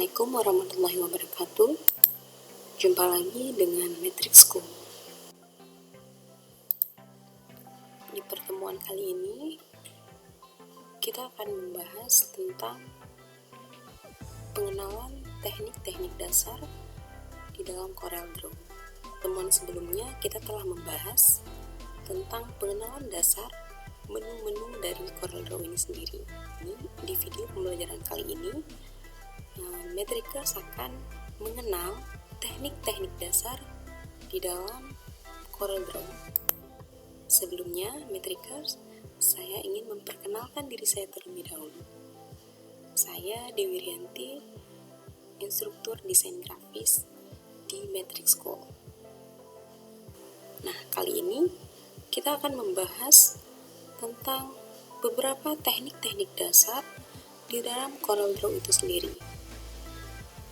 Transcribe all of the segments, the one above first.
Assalamualaikum warahmatullahi wabarakatuh. Jumpa lagi dengan Matrix School. Di pertemuan kali ini, kita akan membahas tentang pengenalan teknik-teknik dasar di dalam CorelDRAW. Pertemuan sebelumnya, kita telah membahas tentang pengenalan dasar menu-menu dari CorelDRAW ini sendiri. Di video pembelajaran kali ini, Matrix akan mengenal teknik-teknik dasar di dalam CorelDRAW. Sebelumnya, Matrix, saya ingin memperkenalkan diri saya terlebih dahulu. Saya Dewi Rianti, instruktur desain grafis di Matrix School. Nah, kali ini kita akan membahas tentang beberapa teknik-teknik dasar di dalam CorelDRAW itu sendiri.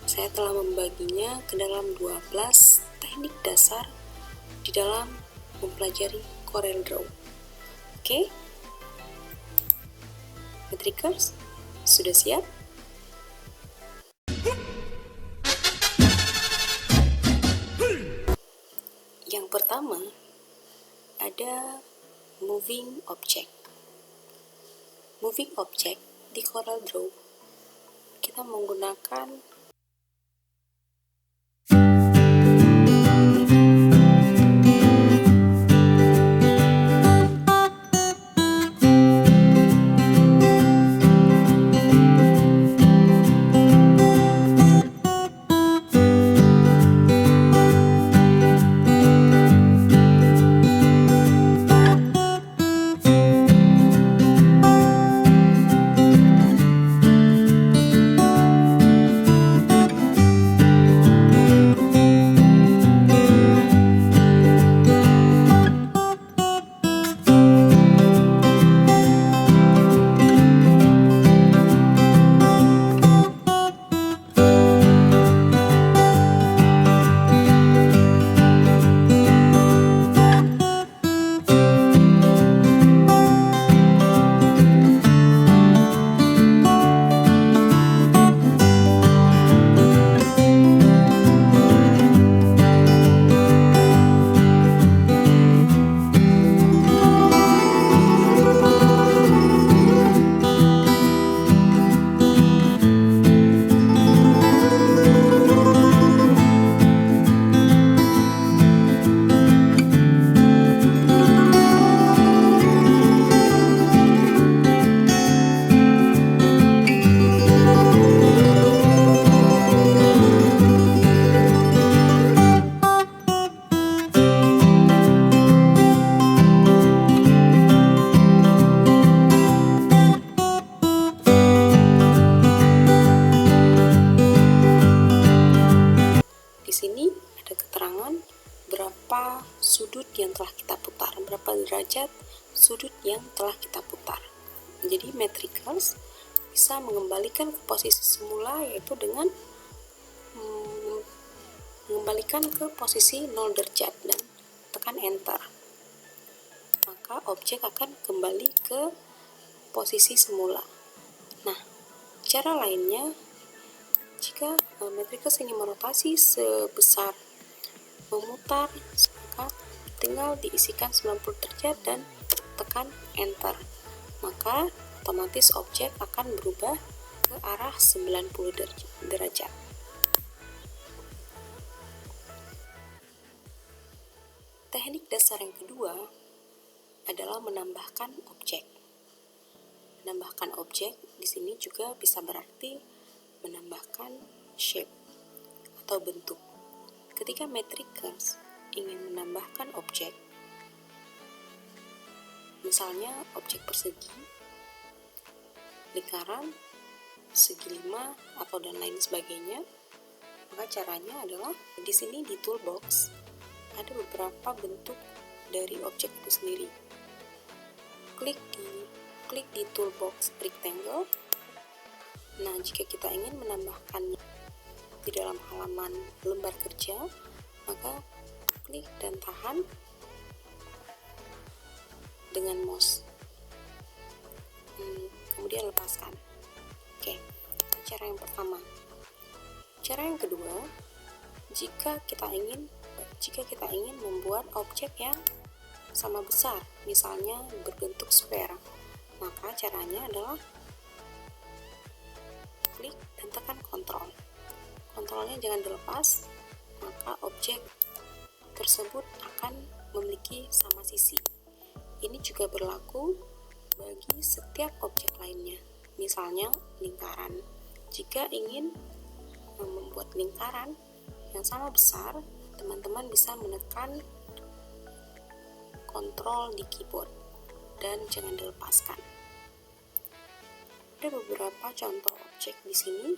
Saya telah membaginya ke dalam 12 teknik dasar di dalam mempelajari CorelDRAW. Oke? Matrixers, sudah siap? Yang pertama, ada moving object. Moving object di CorelDRAW, kita menggunakan berapa sudut yang telah kita putar, berapa derajat sudut yang telah kita putar. Jadi Matrix bisa mengembalikan ke posisi semula, yaitu dengan mengembalikan ke posisi 0 derajat dan tekan enter. Maka objek akan kembali ke posisi semula. Nah, cara lainnya, jika Matrix ingin merotasi sebesar memutar, maka tinggal diisikan 90 derajat dan tekan enter, maka otomatis objek akan berubah ke arah 90 derajat. Teknik dasar yang kedua adalah menambahkan objek. Menambahkan objek di sini juga bisa berarti menambahkan shape atau bentuk. Ketika Matrix ingin menambahkan objek, misalnya objek persegi, lingkaran, segi 5 atau dan lain sebagainya, maka caranya adalah di sini di toolbox ada beberapa bentuk dari objek itu sendiri. Klik di toolbox rectangle. Nah, jika kita ingin menambahkannya di dalam halaman lembar kerja, maka klik dan tahan dengan mouse, kemudian lepaskan. Oke, cara yang pertama. Cara yang kedua, jika kita ingin membuat objek yang sama besar, misalnya berbentuk square, maka caranya adalah klik dan tekan kontrol. Kontrolnya jangan dilepas, maka objek tersebut akan memiliki sama sisi. Ini juga berlaku bagi setiap objek lainnya. Misalnya lingkaran. Jika ingin membuat lingkaran yang sama besar, teman-teman bisa menekan kontrol di keyboard dan jangan dilepaskan. Ada beberapa contoh objek di sini.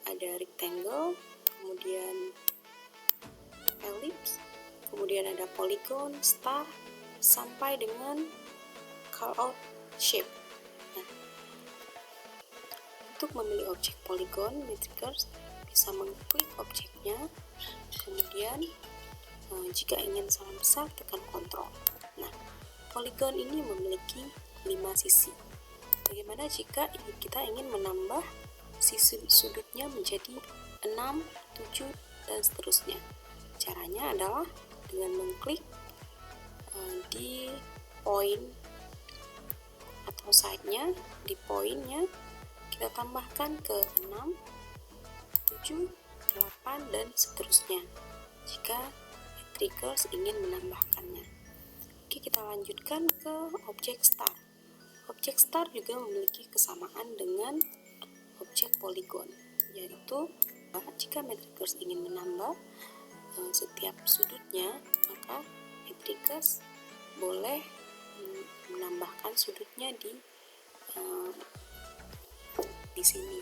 Ada rectangle, kemudian ellipse, kemudian ada polygon, star, sampai dengan cutout shape. Nah, untuk memilih objek polygon, Matrixers bisa mengklik objeknya, kemudian jika ingin sama besar, tekan kontrol. Nah, polygon ini memiliki 5 sisi. Bagaimana jika kita ingin menambah sisi sudutnya menjadi 6, 7, dan seterusnya? Caranya adalah dengan mengklik di point atau side-nya, di point-nya kita tambahkan ke 6, 7, 8, dan seterusnya jika Matrixers ingin menambahkannya. Oke, kita lanjutkan ke objek star. Objek star juga memiliki kesamaan dengan objek polygon, yaitu jika Matrixers ingin menambah setiap sudutnya, maka Matrixers boleh menambahkan sudutnya di sini.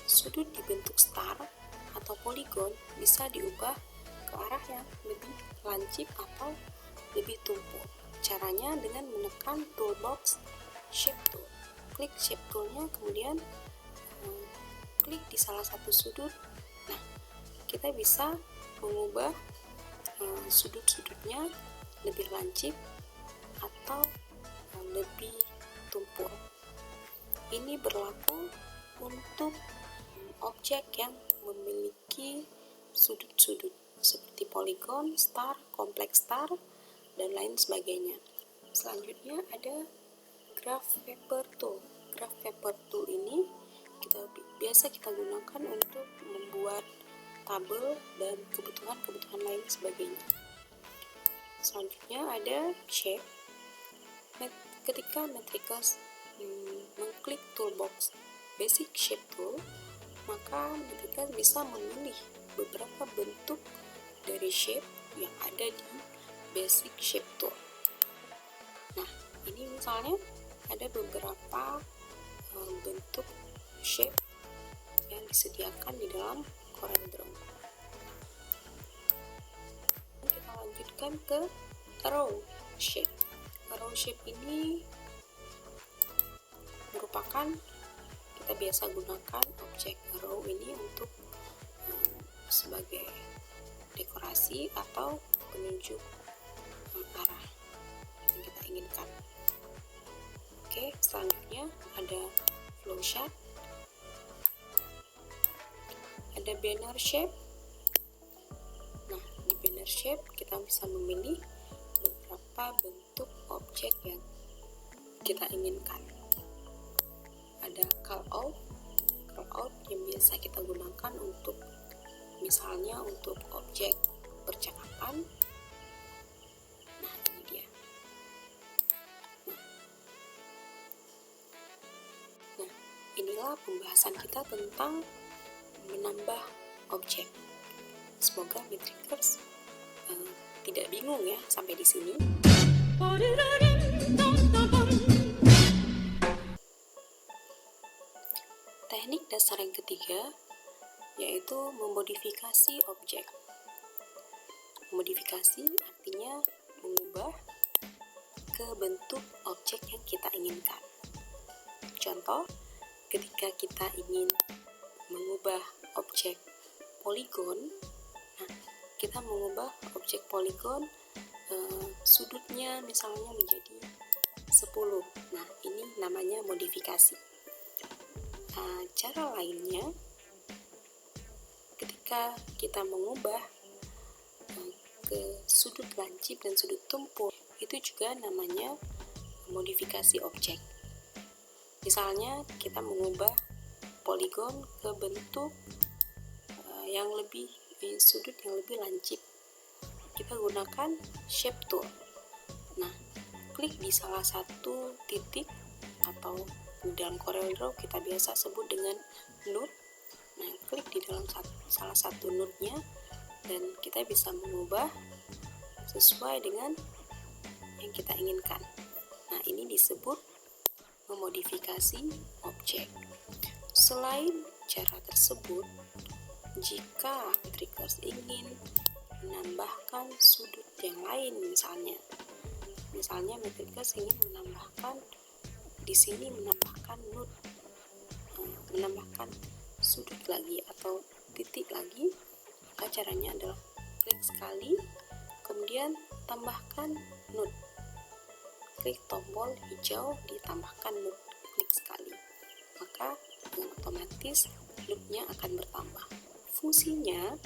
Sudut dibentuk star atau polygon bisa diubah ke arah yang lebih lancip atau lebih tumpul. Caranya dengan menekan toolbox shape tool. Klik shape toolnya, kemudian klik di salah satu sudut. Nah, kita bisa mengubah sudut-sudutnya lebih lancip atau lebih tumpul. Ini berlaku untuk objek yang memiliki sudut-sudut seperti polygon, star, kompleks star, dan lain sebagainya. Selanjutnya ada graph paper tool. Graph paper tool ini biasa kita gunakan untuk membuat tabel dan kebutuhan lain sebagainya. Selanjutnya ada shape. Ketika Matrixers mengklik toolbox basic shape tool, maka Matrixers bisa memilih beberapa bentuk dari shape yang ada di basic shape tool. Nah, ini misalnya ada beberapa bentuk shape yang disediakan di dalam CorelDRAW. Kita lanjutkan ke arrow shape. Arrow shape ini merupakan, kita biasa gunakan objek arrow ini untuk sebagai dekorasi atau penunjuk arah yang kita inginkan. Oke, selanjutnya ada flowchart, ada banner shape. Nah, di banner shape kita bisa memilih beberapa bentuk objek yang kita inginkan. Ada callout yang biasa kita gunakan untuk, misalnya untuk objek percakapan. Nah, ini dia. Nah, inilah pembahasan kita tentang menambah objek. Semoga Matrixers tidak bingung ya sampai di sini. Teknik dasar yang ketiga yaitu memodifikasi objek. Modifikasi artinya mengubah ke bentuk objek yang kita inginkan. Contoh, ketika kita ingin mengubah objek polygon, nah, kita mengubah objek polygon sudutnya misalnya menjadi 10 10. Nah, ini namanya modifikasi. Cara lainnya, ketika kita mengubah ke sudut lancip dan sudut tumpul, itu juga namanya modifikasi objek. Misalnya kita mengubah poligon ke bentuk sudut yang lebih lancip, kita gunakan shape tool. Nah, klik di salah satu titik atau dalam CorelDRAW kita biasa sebut dengan node. Nah, klik di dalam salah satu node-nya dan kita bisa mengubah sesuai dengan yang kita inginkan. Nah, ini disebut memodifikasi objek. Selain cara tersebut, jika Matrixers ingin menambahkan sudut yang lain, misalnya Matrixers ingin menambahkan di sini node, menambahkan sudut lagi atau titik lagi, maka caranya adalah klik sekali, kemudian tambahkan node. Klik tombol hijau, ditambahkan node, klik sekali, maka dengan otomatis node-nya akan bertambah. Fungsinya,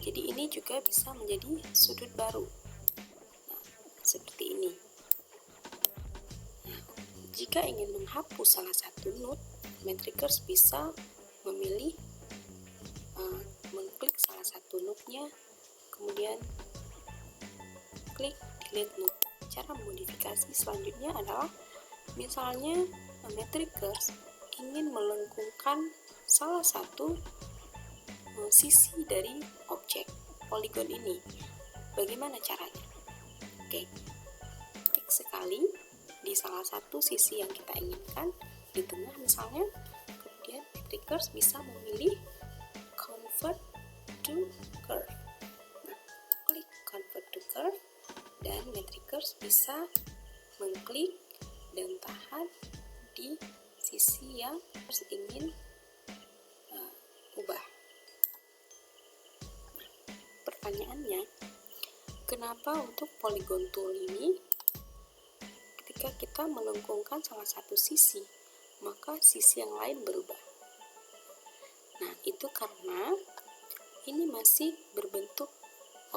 jadi ini juga bisa menjadi sudut baru. Nah, seperti ini. Nah, jika ingin menghapus salah satu node, Matrixers bisa memilih mengklik salah satu node-nya, kemudian klik delete node. Cara modifikasi selanjutnya adalah, misalnya Matrixers ingin melengkungkan salah satu sisi dari objek poligon ini. Bagaimana caranya? Oke, klik sekali di salah satu sisi yang kita inginkan, di tengah misalnya, kemudian Matrixers bisa memilih convert to curve. Nah, klik convert to curve dan Matrixers bisa mengklik dan tahan di sisi yang ingin ubah. Pertanyaannya, kenapa untuk polygon tool ini ketika kita melengkungkan salah satu sisi, maka sisi yang lain berubah? Nah, itu karena ini masih berbentuk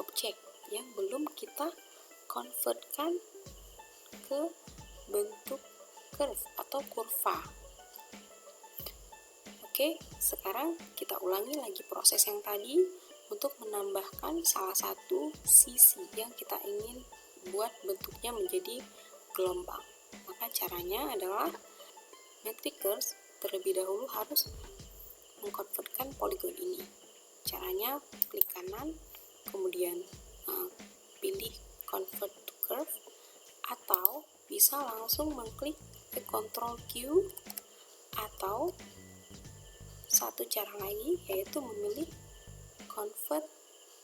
objek yang belum kita convertkan ke bentuk curve atau kurva. Oke, sekarang kita ulangi lagi proses yang tadi untuk menambahkan salah satu sisi yang kita ingin buat bentuknya menjadi gelombang. Maka caranya adalah Matrixers terlebih dahulu harus mengkonvertkan poligon ini. Caranya klik kanan, kemudian pilih convert to curve, atau bisa langsung mengklik ke Ctrl Q, atau satu cara lagi yaitu memilih convert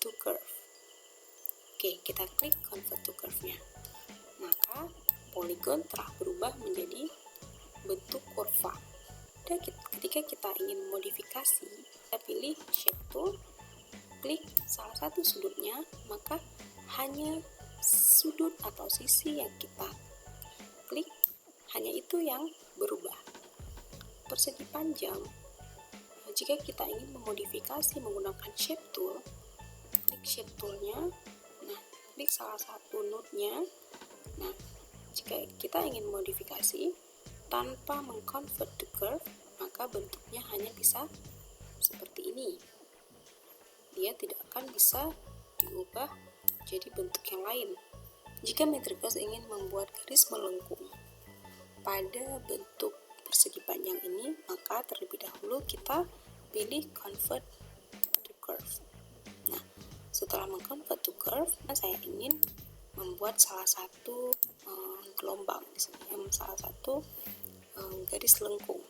to curve. Oke, kita klik convert to curve-nya. Maka poligon telah berubah menjadi bentuk kurva. Dan ketika kita ingin modifikasi, kita pilih shape tool, klik salah satu sudutnya, maka hanya sudut atau sisi yang kita klik, hanya itu yang berubah. Persegi panjang, jika kita ingin memodifikasi menggunakan shape tool, klik shape toolnya, nah klik salah satu node-nya. Nah, jika kita ingin modifikasi tanpa mengconvert to curve, maka bentuknya hanya bisa seperti ini. Dia tidak akan bisa diubah jadi bentuk yang lain. Jika Matrixers ingin membuat garis melengkung pada bentuk persegi panjang ini, maka terlebih dahulu kita pilih convert to curve. Nah, setelah mengconvert to curve, saya ingin membuat salah satu gelombang di sini, salah satu garis lengkung.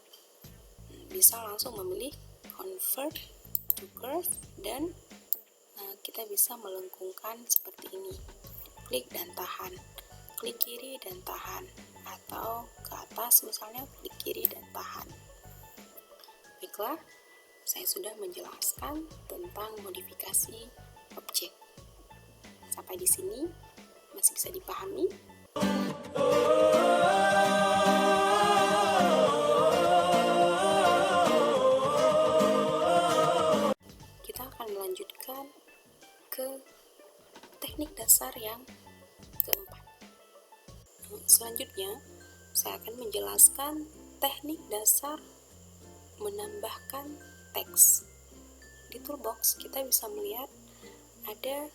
Bisa langsung memilih convert to curve dan kita bisa melengkungkan seperti ini. Klik dan tahan, klik kiri dan tahan, atau ke atas misalnya klik kiri dan tahan. Baiklah, saya sudah menjelaskan tentang modifikasi objek. Sampai di sini masih bisa dipahami? ke teknik dasar yang keempat. Selanjutnya, saya akan menjelaskan teknik dasar menambahkan teks. Di toolbox kita bisa melihat ada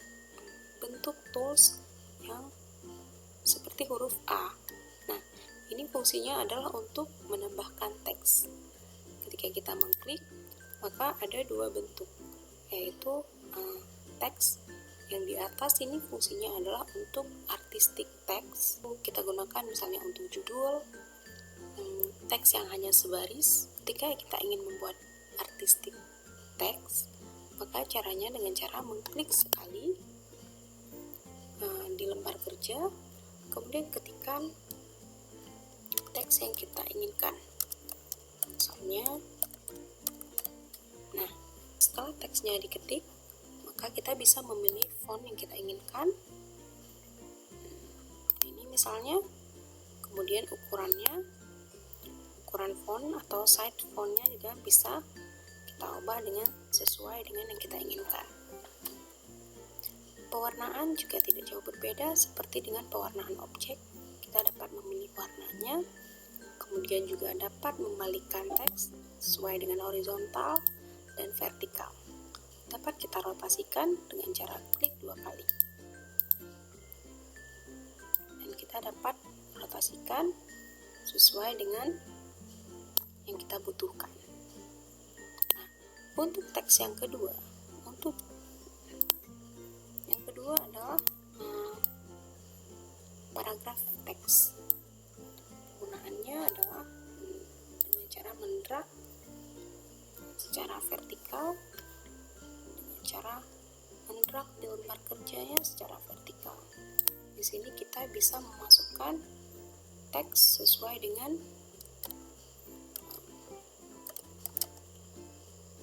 bentuk tools yang seperti huruf A. Nah, ini fungsinya adalah untuk menambahkan teks. Ketika kita mengklik, maka ada dua bentuk, yaitu teks yang di atas ini fungsinya adalah untuk artistic text. Kita gunakan misalnya untuk judul, teks yang hanya sebaris. Ketika kita ingin membuat artistic text, maka caranya dengan cara mengklik sekali di lembar kerja, kemudian ketikkan teks yang kita inginkan. Misalnya, nah, setelah teksnya diketik, maka kita bisa memilih font yang kita inginkan. Ini misalnya, kemudian ukuran font atau size fontnya juga bisa kita ubah dengan sesuai dengan yang kita inginkan. Pewarnaan juga tidak jauh berbeda seperti dengan pewarnaan objek. Kita dapat memilih warnanya, kemudian juga dapat membalikkan teks sesuai dengan horizontal dan vertikal. Dapat kita rotasikan dengan cara klik 2 kali. Dan kita dapat rotasikan sesuai dengan yang kita butuhkan. Nah, untuk teks yang kedua, adalah paragraf teks. Penggunaannya adalah dengan cara mendrag secara vertikal, dengan cara mendrag di lembar kerjanya secara vertikal. Di sini kita bisa memasukkan teks sesuai dengan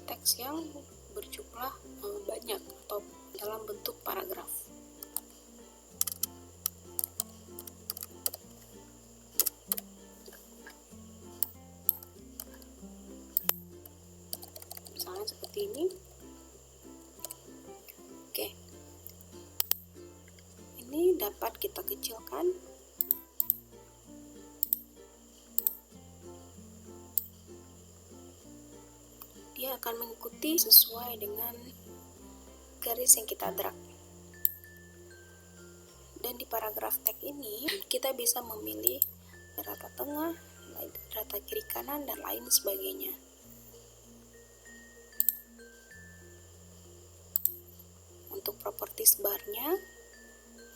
teks yang berjumlah banyak atau dalam bentuk paragraf. Misalnya seperti ini. Oke. Ini dapat kita kecilkan. Dia akan mengikuti sesuai dengan garis yang kita drag. Dan di paragraf teks ini kita bisa memilih rata tengah, rata kiri kanan, dan lain sebagainya. Untuk properties barnya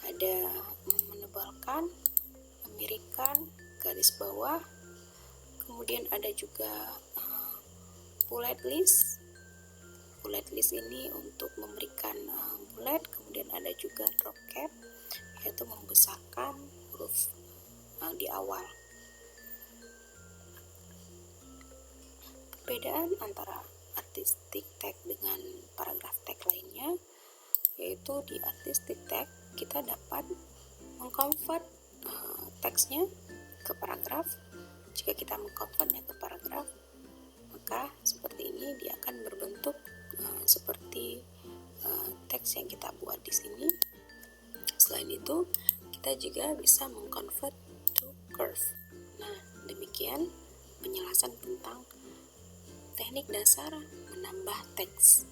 ada menebalkan, memiringkan, garis bawah, kemudian ada juga bullet list. Bullet list ini untuk memberikan bullet, kemudian ada juga drop cap, yaitu membesarkan huruf di awal. Perbedaan antara artistic text dengan paragraf teks lainnya, yaitu di artistic text kita dapat mengconvert teksnya ke paragraf. Jika kita mengconvertnya ke paragraf, maka seperti ini dia akan berbentuk seperti teks yang kita buat di sini. Selain itu, kita juga bisa mengconvert to curve. Nah, demikian penjelasan tentang teknik dasar menambah teks.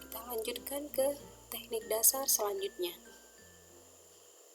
Kita lanjutkan ke teknik dasar selanjutnya.